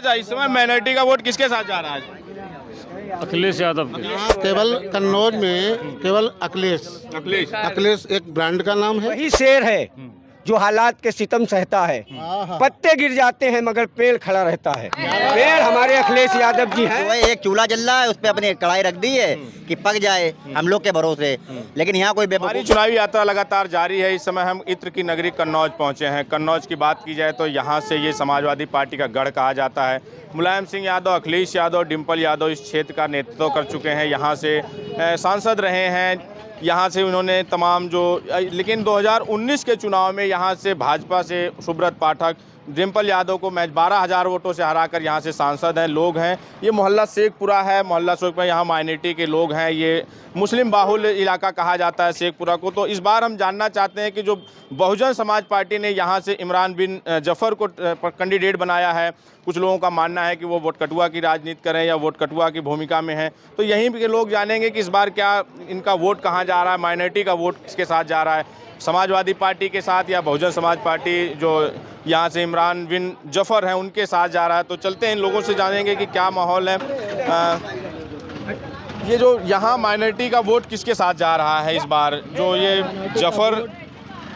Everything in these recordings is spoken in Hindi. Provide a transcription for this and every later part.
अच्छा, इस समय माइनॉरिटी का वोट किसके साथ जा रहा है? अखिलेश यादव के। यहाँ केवल कन्नौज में केवल अखिलेश अखिलेश एक ब्रांड का नाम है। वही शेर है जो हालात के सितम सहता है। पत्ते गिर जाते हैं मगर पेड़ खड़ा रहता है। पेड़ हमारे अखिलेश यादव जी हैं। एक चूल्हा जल रहा है, उस पे अपनी कढ़ाई रख दी है कि पक जाए हम लोग के भरोसे, लेकिन यहाँ कोई हमारी चुनावी यात्रा लगातार जारी है। इस समय हम इत्र की नगरी कन्नौज पहुंचे हैं। कन्नौज की बात की जाए तो यहाँ से ये समाजवादी पार्टी का गढ़ कहा जाता है। मुलायम सिंह यादव, अखिलेश यादव, डिम्पल यादव इस क्षेत्र का नेतृत्व कर चुके हैं। यहाँ से सांसद रहे हैं। यहाँ से उन्होंने तमाम लेकिन 2019 के चुनाव में यहाँ से भाजपा से सुब्रत पाठक डिम्पल यादव को मैच 12,000 वोटों से हराकर यहाँ से सांसद हैं। लोग हैं, ये मोहल्ला शेखपुरा है। मोहल्ला शेखपुरा यहाँ माइनॉरिटी के लोग हैं। ये मुस्लिम बाहुल इलाका कहा जाता है शेखपुरा को। तो इस बार हम जानना चाहते हैं कि जो बहुजन समाज पार्टी ने यहाँ से इमरान बिन जफ़र को कैंडिडेट बनाया है, कुछ लोगों का मानना है कि वो वोट कटुआ की राजनीति करें या वोट कटुआ की भूमिका में हैं। तो यहीं के लोग जानेंगे कि इस बार क्या इनका वोट कहाँ जा रहा है, माइनॉरिटी का वोट किसके साथ जा रहा है, समाजवादी पार्टी के साथ या बहुजन समाज पार्टी जो यहाँ से इमरान बिन जफ़र हैं उनके साथ जा रहा है। तो चलते हैं इन लोगों से जानेंगे कि क्या माहौल है। ये जो यहाँ माइनॉरिटी का वोट किसके साथ जा रहा है इस बार, जो ये जफ़र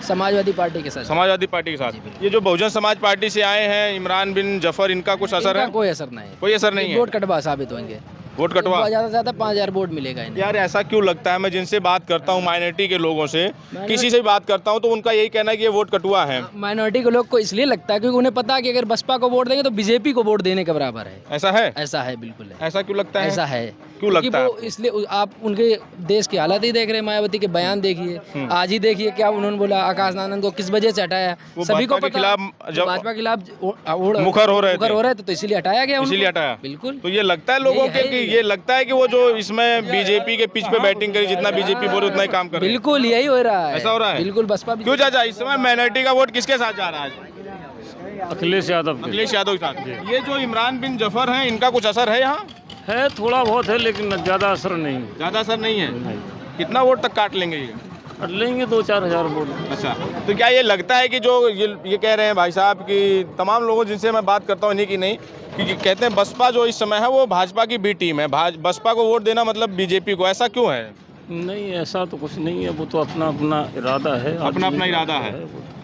समाजवादी पार्टी के साथ। समाजवादी पार्टी के साथ ये जो बहुजन समाज पार्टी से आए हैं इमरान बिन जफ़र, इनका कुछ असर है? कोई असर नहीं है। कोई असर नहीं है। वोट कटवा साबित होंगे। वोट कटवा ज़्यादा से ज़्यादा 5,000 वोट मिलेगा इन्हें। यार ऐसा क्यों लगता है? मैं जिनसे बात करता हूँ माइनॉरिटी के लोगों से, किसी से भी बात करता हूँ तो उनका यही कहना है कि ये वोट कटुआ है। माइनॉरिटी के लोग को इसलिए लगता है क्योंकि उन्हें पता है कि अगर बसपा को वोट देंगे तो बीजेपी को वोट देने के बराबर है। ऐसा है? ऐसा है, बिल्कुल है। ऐसा क्यों लगता है? ऐसा है। क्यों लगता है? इसलिए आप उनके देश की हालत ही देख रहे हैं। मायावती के बयान देखिए, आज ही देखिए क्या उन्होंने बोला। आकाश आनंद को किस वजह से हटाया? सभी को पता, भाजपा के खिलाफ मुखर हो रहे थे तो इसीलिए हटाया गया। इसीलिए हटाया, बिल्कुल। तो ये लगता है लोगों के कि ये लगता है कि वो जो इसमें बीजेपी के पिच पे बैटिंग करी, जितना बीजेपी बोले उतना ही काम कर रहे हैं। बिल्कुल यही हो रहा है। ऐसा हो रहा है? बिल्कुल। बसपा क्यों चाचा इस समय माइनॉरिटी का वोट किसके साथ जा रहा है? अखिलेश यादव के। अखिलेश यादव के साथ। ये जो इमरान बिन जफ़र हैं इनका कुछ असर है यहाँ? है, थोड़ा बहुत है लेकिन ज़्यादा असर नहीं। ज़्यादा असर नहीं है? कितना वोट तक काट लेंगे ये? काट लेंगे 2-4 हज़ार वोट। अच्छा, तो क्या ये लगता है कि जो ये कह रहे हैं भाई साहब कि तमाम लोगों जिनसे मैं बात करता हूँ इन्हीं की नहीं, कि कहते हैं बसपा जो इस समय है वो भाजपा की बी टीम है, बसपा को वोट देना मतलब बीजेपी को, ऐसा क्यों है? नहीं, ऐसा तो कुछ नहीं है। वो तो अपना अपना इरादा है। अपना अपना इरादा है।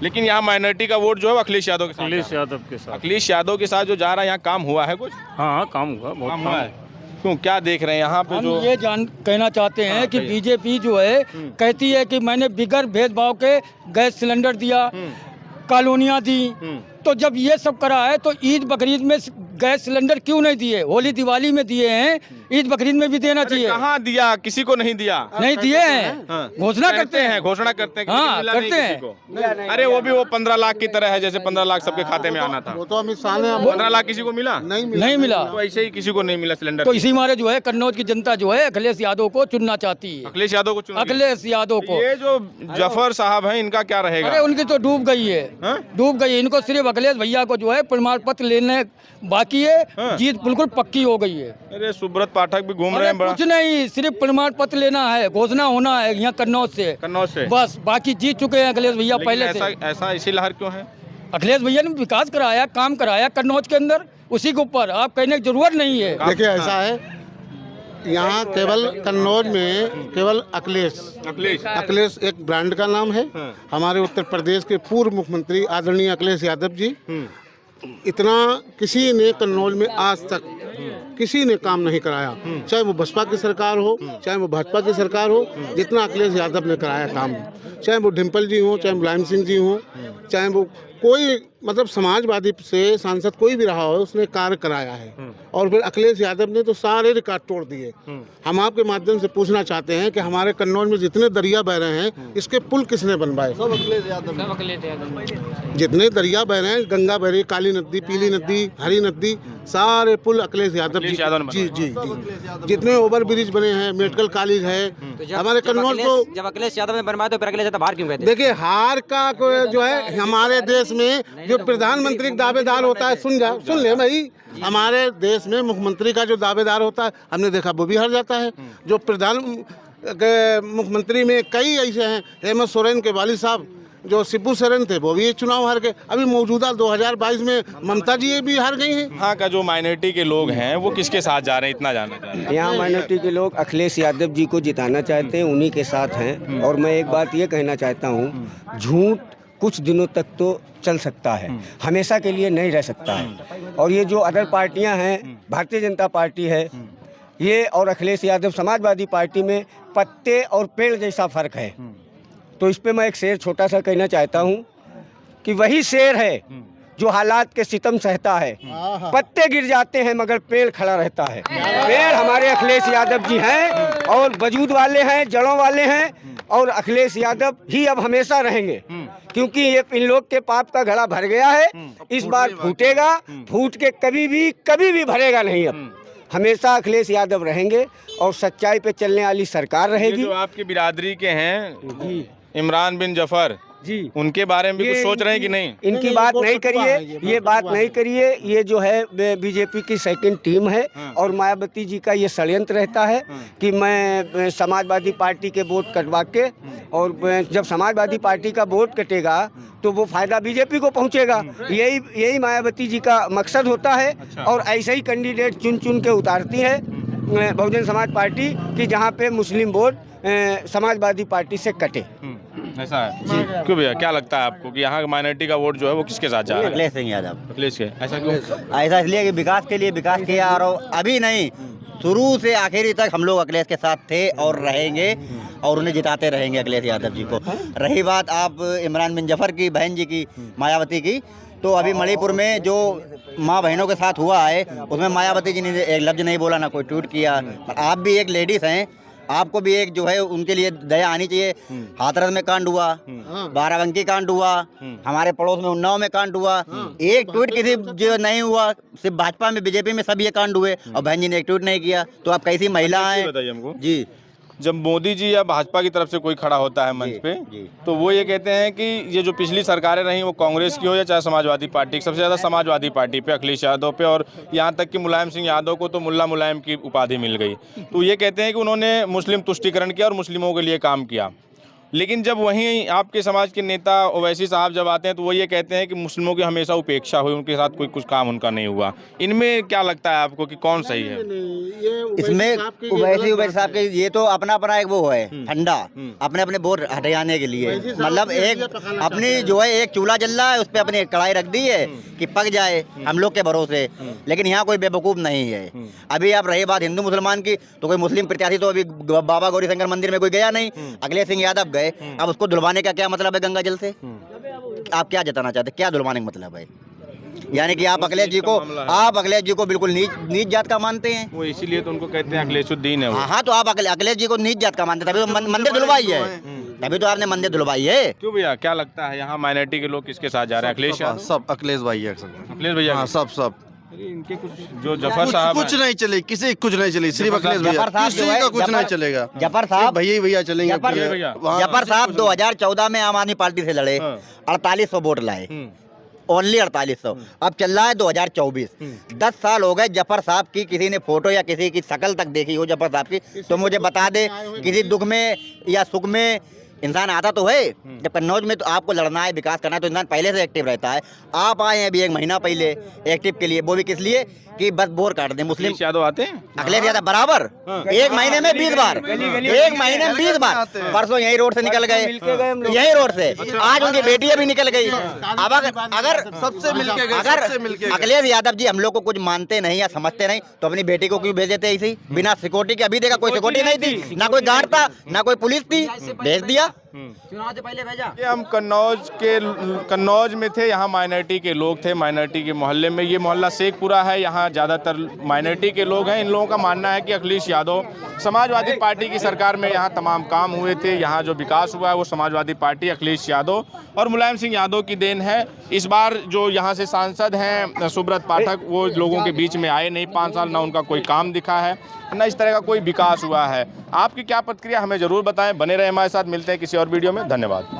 लेकिन यहाँ माइनॉरिटी का वोट जो है वो अखिलेश यादव के साथ। अखिलेश यादव के साथ। अखिलेश यादव के साथ जो जा रहा है, यहाँ काम हुआ है कुछ? हाँ, काम हुआ, बहुत काम हुआ है। क्यों, क्या देख रहे हैं यहाँ पे? जो ये कहना चाहते हैं कि बीजेपी जो है कहती है कि मैंने बिगर भेदभाव के गैस सिलेंडर दिया, कॉलोनियाँ दी, तो जब ये सब करा है तो ईद बकरीद में गैस सिलेंडर क्यों नहीं दिए? होली दिवाली में दिए हैं, ईद बकरीद में भी देना चाहिए। कहाँ दिया? किसी को नहीं दिया। नहीं दिए हैं। घोषणा करते हैं। घोषणा करते हैं। हाँ, करते हैं। अरे वो भी वो 15 लाख की तरह है, जैसे 15 लाख सबके खाते में आना था। वो तो अमित शाह ने 15 लाख किसी को मिला? नहीं मिला। तो ऐसे ही किसी को नहीं मिला सिलेंडर। तो इसी मारे जो है कन्नौज की जनता जो है अखिलेश यादव को चुनना चाहती है। अखिलेश यादव को चुना? अखिलेश यादव को। ये जो जफ़र साहब हैं इनका क्या रहेगा? अरे उनकी तो डूब गई है, डूब गई। इनको सिर्फ अखिलेश भैया को जो है प्रमाण पत्र लेने बाकी है। जीत बिल्कुल पक्की हो गई है। अरे सुब्रत पाठक भी घूम रहे हैं। कुछ नहीं, सिर्फ प्रमाण पत्र लेना है, घोषणा होना है यहाँ कन्नौज से बस। बाकी जीत चुके हैं अखिलेश भैया पहले से। ऐसा इसी लहर क्यों है? अखिलेश भैया ने विकास कराया, काम कराया कन्नौज के अंदर, उसी के ऊपर आप कहने की जरूरत नहीं है। देखिए ऐसा है, यहाँ केवल कन्नौज में केवल अखिलेश एक ब्रांड का नाम है। हमारे उत्तर प्रदेश के पूर्व मुख्यमंत्री आदरणीय अखिलेश यादव जी, इतना किसी ने कन्नौज में आज तक किसी ने काम नहीं कराया, चाहे वो बसपा की सरकार हो चाहे वो भाजपा की सरकार हो, जितना अखिलेश यादव ने कराया काम, चाहे वो डिम्पल जी हो चाहे मुलायम सिंह जी हो, चाहे वो कोई मतलब समाजवादी से सांसद कोई भी रहा हो, उसने कार्य कराया है। और फिर अखिलेश यादव ने तो सारे रिकॉर्ड तोड़ दिए। हम आपके माध्यम से पूछना चाहते हैं कि हमारे कन्नौज में जितने दरिया बह रहे हैं, इसके पुल किसने बनवाए? सब अखिलेश यादव। जितने दरिया बह रहे हैं, गंगा बह रही, काली नदी, पीली नदी, हरी नदी, सारे पुल अखिलेश यादव जी। जितने ओवर ब्रिज बने हैं, मेडिकल कॉलेज है हमारे कन्नौज को, जब अखिलेश यादव ने बनवाया तो फिर अखिलेश यादव हार क्यों कहते? देखिए हार का जो है हमारे देश में जो प्रधानमंत्री का दावेदार होता है, सुन ले भाई, हमारे देश में मुख्यमंत्री का जो दावेदार होता है, हमने देखा वो भी हार जाता है। जो प्रधान मुख्यमंत्री में कई ऐसे हैं, हेमंत सोरेन के वालिद साहब जो शिबू सोरेन थे वो भी ये चुनाव हार गए। अभी मौजूदा 2022 में ममता जी भी हार गई हैं। यहाँ का जो माइनॉरिटी के लोग हैं वो किसके साथ जा रहे हैं, इतना जानना चाहते हैं। यहाँ माइनॉरिटी के लोग अखिलेश यादव जी को जिताना चाहते हैं, उन्हीं के साथ हैं। और मैं एक बात ये कहना चाहता हूँ, झूठ कुछ दिनों तक तो चल सकता है, हमेशा के लिए नहीं रह सकता है। और ये जो अदर पार्टियां हैं, भारतीय जनता पार्टी है ये और अखिलेश यादव समाजवादी पार्टी में पत्ते और पेड़ जैसा फर्क है। तो इस पे मैं एक शेर छोटा सा कहना चाहता हूँ कि वही शेर है जो हालात के सितम सहता है। पत्ते गिर जाते हैं मगर पेड़ खड़ा रहता है। पेड़ हमारे अखिलेश यादव जी हैं और वजूद वाले हैं, जड़ों वाले हैं। और अखिलेश यादव ही अब हमेशा रहेंगे, क्योंकि ये इन लोग के पाप का घड़ा भर गया है। इस बार फूटेगा, फूट के कभी भी भरेगा नहीं। अब हमेशा अखिलेश यादव रहेंगे और सच्चाई पे चलने वाली सरकार रहेगी। जो आपकी बिरादरी के हैं इमरान बिन जफर जी, उनके बारे में भी कुछ सोच रहे हैं कि नहीं? इनकी बात नहीं करिए, ये बात नहीं करिए। ये जो है बीजेपी की सेकंड टीम है और मायावती जी का ये षड्यंत्र रहता है कि मैं समाजवादी पार्टी के वोट कटवा के, और जब समाजवादी पार्टी का वोट कटेगा तो वो फायदा बीजेपी को पहुंचेगा। यही मायावती जी का मकसद होता है। और ऐसे ही कैंडिडेट चुन के उतारती है बहुजन समाज पार्टी की, जहाँ पे मुस्लिम वोट समाजवादी पार्टी से कटे। ऐसा है? क्यों भैया, क्या लगता है आपको कि यहाँ माइनॉरिटी का वोट जो है वो किसके साथ जा रहा है? अखिलेश सिंह यादव। अखिलेश के? ऐसा क्यों? ऐसा इसलिए कि विकास के लिए विकास किया, और अभी नहीं, शुरू से आखिरी तक हम लोग अखिलेश के साथ थे और रहेंगे और उन्हें जिताते रहेंगे अखिलेश यादव जी को। रही बात आप इमरान बिन जफर की बहन जी की, मायावती की, तो अभी मणिपुर में जो माँ बहनों के साथ हुआ है उसमें मायावती जी ने एक लफ्ज़ नहीं बोला, ना कोई ट्वीट किया। आप भी एक लेडीज़ हैं, आपको भी एक जो है उनके लिए दया आनी चाहिए। हाथरस में कांड हुआ, बाराबंकी कांड हुआ, हमारे पड़ोस में उन्नाव में कांड हुआ, एक ट्वीट किसी जो नहीं हुआ। सिर्फ भाजपा में, बीजेपी में सब ये कांड हुए और बहन जी ने एक ट्वीट नहीं किया। तो आप कैसी महिला हैं? बताइए हमको जी, जब मोदी जी या भाजपा की तरफ से कोई खड़ा होता है मंच पे, तो वो ये कहते हैं कि ये जो पिछली सरकारें रहीं वो कांग्रेस की हो या चाहे समाजवादी पार्टी की, सबसे ज़्यादा समाजवादी पार्टी पे, अखिलेश यादव पे, और यहाँ तक कि मुलायम सिंह यादव को तो मुल्ला मुलायम की उपाधि मिल गई। तो ये कहते हैं कि उन्होंने मुस्लिम तुष्टीकरण किया और मुस्लिमों के लिए काम किया। लेकिन जब वहीं आपके समाज के नेता ओवैसी साहब जब आते हैं तो वो ये कहते हैं कि मुस्लिमों की हमेशा उपेक्षा हुई, उनके साथ कोई कुछ काम उनका नहीं हुआ। इनमें क्या लगता है आपको कि कौन सही है? इसमें ओवैसी साहब के ये तो अपना एक वो है ठंडा, अपने अपने वोट हटाने के लिए। मतलब एक अपनी जो है एक चूल्हा जल रहा है, उस पर अपनी कढ़ाई रख दी है कि पक जाए हम लोग के भरोसे। लेकिन यहाँ कोई बेवकूफ़ नहीं है। अभी आप रही बात हिंदू मुसलमान की, तो कोई मुस्लिम प्रत्याशी तो अभी बाबा गौरी शंकर मंदिर में कोई गया नहीं। अखिलेश सिंह यादव गए, अब उसको धुलवाने का क्या मतलब है गंगा जल से? आप क्या जताना चाहते हैं, क्या धुलवाने का मतलब है? यानी कि आप अखिलेश जी को बिल्कुल नीच जात का मानते हैं। वो इसीलिए तो उनको कहते हैं अखिलेशुद्दीन है वो। हाँ, तो आप अखिलेश जी को नीच जात का मानते हैं, तभी तो मंदिर धुलवाई है, तभी तो आपने मंदिर धुलवाई है। क्यों भैया, क्या लगता है यहाँ माइनॉरिटी के लोग किसके साथ जा रहे हैं? अखिलेश यादव? सब अखिलेश भाई है, अखिलेश भैया? हाँ, सब इनके कुछ जो जफर साहब कुछ नहीं चले, किसी कुछ नहीं चले, सिर्फ अखिलेश भैया, किसी का कुछ नहीं चलेगा। जफर साहब भैया चलेंगे। जफर साहब 2014 में आम आदमी पार्टी से लड़े, 4800 वोट लाए, ओनली 4800। अब चल रहा है 2024, 10 साल हो गए। जफर साहब की किसी ने फोटो या किसी की शक्ल तक देखी हो जफर साहब की तो मुझे बता दे। किसी दुख में या सुख में इंसान आता तो है। जब कन्नौज में तो आपको लड़ना है, विकास करना है, तो इंसान पहले से एक्टिव रहता है। आप आए हैं अभी 1 महीना पहले एक्टिव के लिए, वो भी किस लिए कि बस बोर काट दें। मुस्लिम यादव आते हैं, अखिलेश यादव बराबर 1 महीने में 20 बार, 1 महीने में 20 बार। परसों यही रोड से निकल गए, यही रोड से। आज उनकी बेटियां भी निकल गई। अब अगर सबसे मिलके गए, अगर अखिलेश यादव जी हम लोग को कुछ मानते नहीं या समझते नहीं तो अपनी बेटी को क्यों भेज देते ऐसे ही बिना सिक्योरिटी के? अभी देखा कोई सिक्योरिटी नहीं थी, ना कोई गार्ड था, ना कोई पुलिस थी, भेज दिया। चुनाव से पहले भेजा। ये हम कन्नौज में थे, यहाँ माइनॉरिटी के लोग थे, माइनॉरिटी के मोहल्ले में। ये मोहल्ला शेखपुरा है, यहाँ ज़्यादातर माइनॉरिटी के लोग हैं। इन लोगों का मानना है कि अखिलेश यादव, समाजवादी पार्टी की सरकार में यहाँ तमाम काम हुए थे, यहाँ जो विकास हुआ है वो समाजवादी पार्टी, अखिलेश यादव और मुलायम सिंह यादव की देन है। इस बार जो यहाँ से सांसद हैं सुब्रत पाठक, वो लोगों के बीच में आए नहीं 5 साल, ना उनका कोई काम दिखा है, ना इस तरह का कोई विकास हुआ है। आपकी क्या प्रतिक्रिया हमें ज़रूर बताएं। बने रहे हमारे साथ, मिलते हैं किसी और वीडियो में। धन्यवाद।